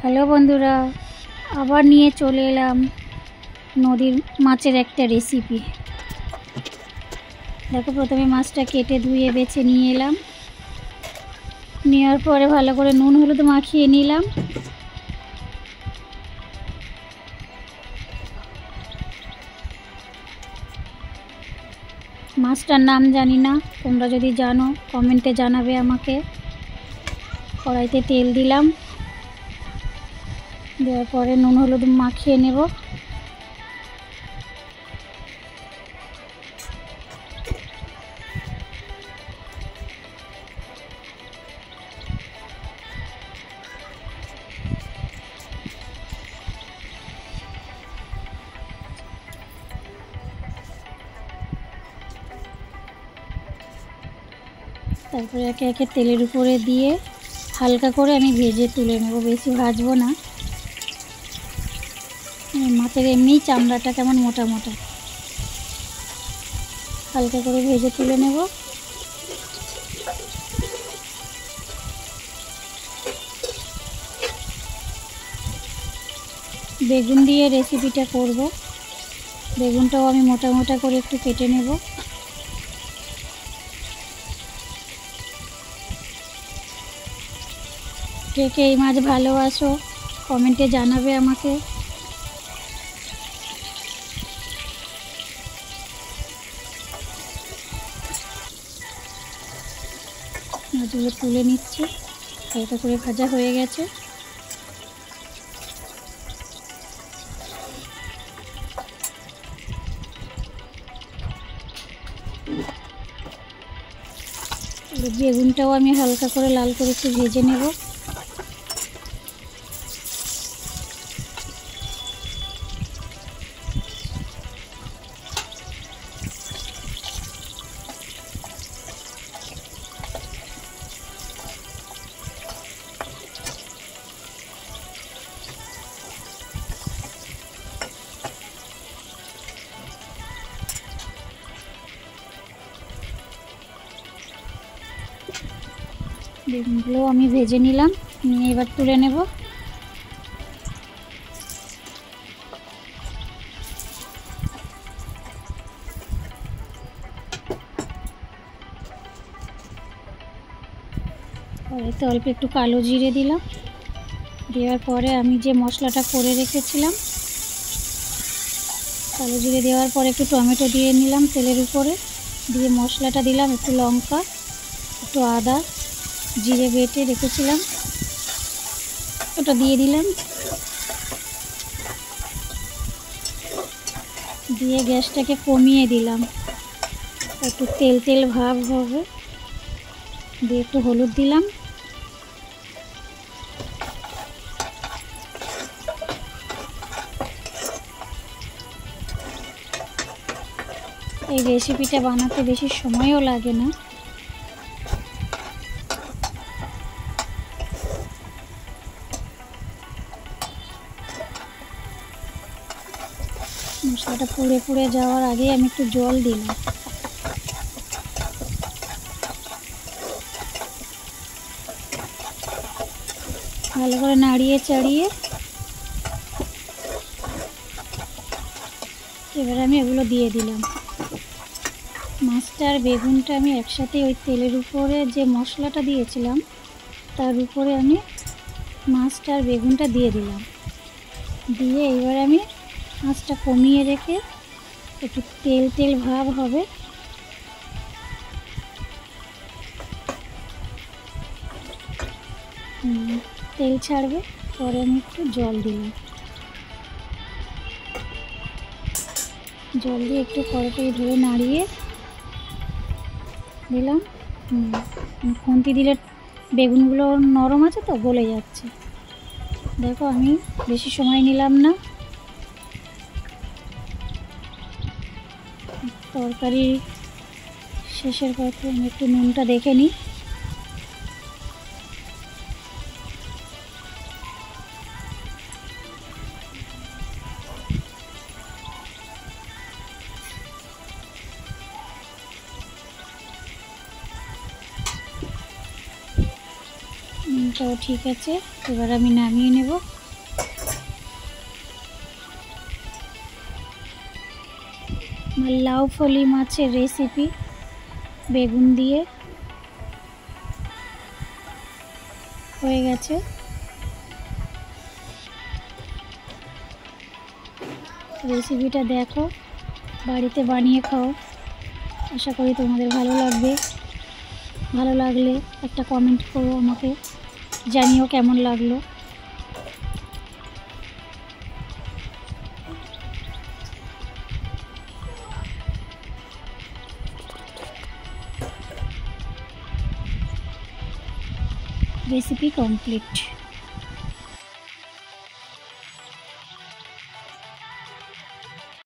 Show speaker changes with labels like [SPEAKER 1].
[SPEAKER 1] Hello বন্ধুরা, আবার নিয়ে চলে এলাম নদীর মাছের একটা রেসিপি। দেখো, প্রথমে মাছটা কেটে ধুয়ে বেছে নিয়ে এলাম। নেওয়ার পরে ভালো করে নুন হলুদ মাখিয়ে নিলাম। মাছটার নাম জানি না, তোমরা যদি জানো কমেন্টে জানাবে আমাকে। কড়াইতে তেল দিলাম, দেওয়ার পরে নুন হলুদ মাখিয়ে নেব। তারপরে একে একে তেলের উপরে দিয়ে হালকা করে আমি ভেজে তুলে নেব, বেশি ভাজবো না। মাছের এমনিই চামড়াটা কেমন মোটা মোটা, হালকা করে ভেজে তুলে নেব। বেগুন দিয়ে রেসিপিটা করব। বেগুনটাও আমি মোটা মোটা করে একটু কেটে নেব। কে কে এই মাছ ভালোবাসো কমেন্টে জানাবে আমাকে। মাছগুলো তুলে নিচ্ছি, হালকা করে ভাজা হয়ে গেছে। বেগুনটাও আমি হালকা করে লাল করে একটু ভেজে নেব। বেগুনগুলো আমি ভেজে নিলাম, নিয়ে এবার তুলে নেব। কড়াইতে অল্প একটু কালো জিরে দিলাম। দেওয়ার পরে আমি যে মশলাটা করে রেখেছিলাম, কালো জিরে দেওয়ার পরে একটু টমেটো দিয়ে নিলাম তেলের উপরে, দিয়ে মশলাটা দিলাম, একটু লঙ্কা, একটু আদা, জিরে বেটে রেখেছিলাম ওটা দিয়ে দিলাম। দিয়ে গ্যাসটাকে কমিয়ে দিলাম, একটু তেল তেল ভাব হবে। দিয়ে একটু হলুদ দিলাম। এই রেসিপিটা বানাতে বেশি সময়ও লাগে না। মশলাটা পুড়ে পুড়ে যাওয়ার আগে আমি একটু জল দিলাম। ভালো করে নাড়িয়ে চাড়িয়ে এবার আমি এগুলো দিয়ে দিলাম। মাছটা আর বেগুনটা আমি একসাথে ওই তেলের উপরে যে মশলাটা দিয়েছিলাম তার উপরে আমি মাছটা আর বেগুনটা দিয়ে দিলাম। দিয়ে এবার আমি আঁচটা কমিয়ে রেখে একটু তেল তেল ভাব হবে, তেল ছাড়বে, পরে আমি একটু জল দিলাম। জল দিয়ে একটু কড়াইটাই ধরে নাড়িয়ে দিলাম। খুন্তি দিলে বেগুনগুলো নরম আছে তো গলে যাচ্ছে। দেখো, আমি বেশি সময় নিলাম না। তরকারি শেষের পথে আমি একটু নুনটা দেখে নিই। বেগুনটাও ঠিক আছে। এবার আমি নামিয়ে নেব। আমার লাউ ফলি মাছের রেসিপি বেগুন দিয়ে হয়ে গেছে। রেসিপিটা দেখো, বাড়িতে বানিয়ে খাও। আশা করি তোমাদের ভালো লাগবে। ভালো লাগলে একটা কমেন্ট করো, আমাকে জানিও কেমন লাগলো। Recipe complete.